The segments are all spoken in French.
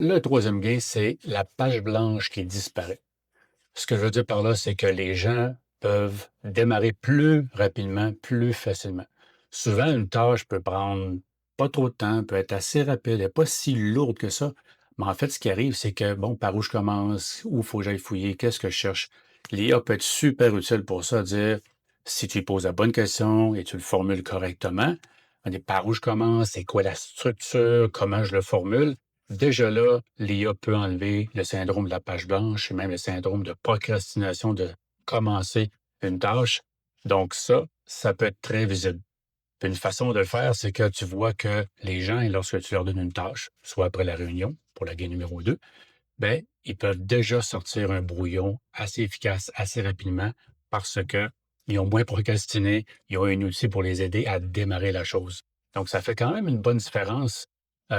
Le troisième gain, c'est la page blanche qui disparaît. Ce que je veux dire par là, c'est que les gens peuvent démarrer plus rapidement, plus facilement. Souvent, une tâche peut prendre pas trop de temps, peut être assez rapide, elle n'est pas si lourde que ça. Mais en fait, ce qui arrive, c'est que, bon, par où je commence, où faut que j'aille fouiller, qu'est-ce que je cherche? L'IA peut être super utile pour ça, dire si tu lui poses la bonne question et tu le formules correctement, on dit par où je commence, c'est quoi la structure, comment je le formule. Déjà là, l'IA peut enlever le syndrome de la page blanche et même le syndrome de procrastination de commencer une tâche. Donc ça peut être très visible. Puis une façon de le faire, c'est que tu vois que les gens, lorsque tu leur donnes une tâche, soit après la réunion, pour la game numéro 2, ben, ils peuvent déjà sortir un brouillon assez efficace, assez rapidement, parce que ils ont moins procrastiné, ils ont un outil pour les aider à démarrer la chose. Donc, ça fait quand même une bonne différence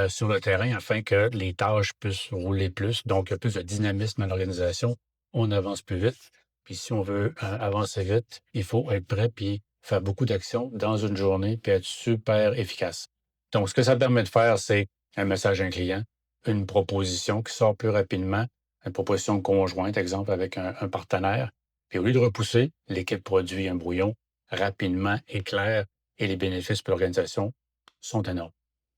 sur le terrain afin que les tâches puissent rouler plus. Donc, il y a plus de dynamisme dans l'organisation. On avance plus vite. Puis, si on veut avancer vite, il faut être prêt puis faire beaucoup d'actions dans une journée puis être super efficace. Donc, ce que ça permet de faire, c'est un message à un client, une proposition qui sort plus rapidement, une proposition conjointe, exemple, avec un partenaire. Puis au lieu de repousser, l'équipe produit un brouillon rapidement et clair et les bénéfices pour l'organisation sont énormes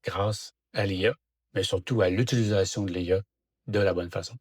grâce à l'IA, mais surtout à l'utilisation de l'IA de la bonne façon.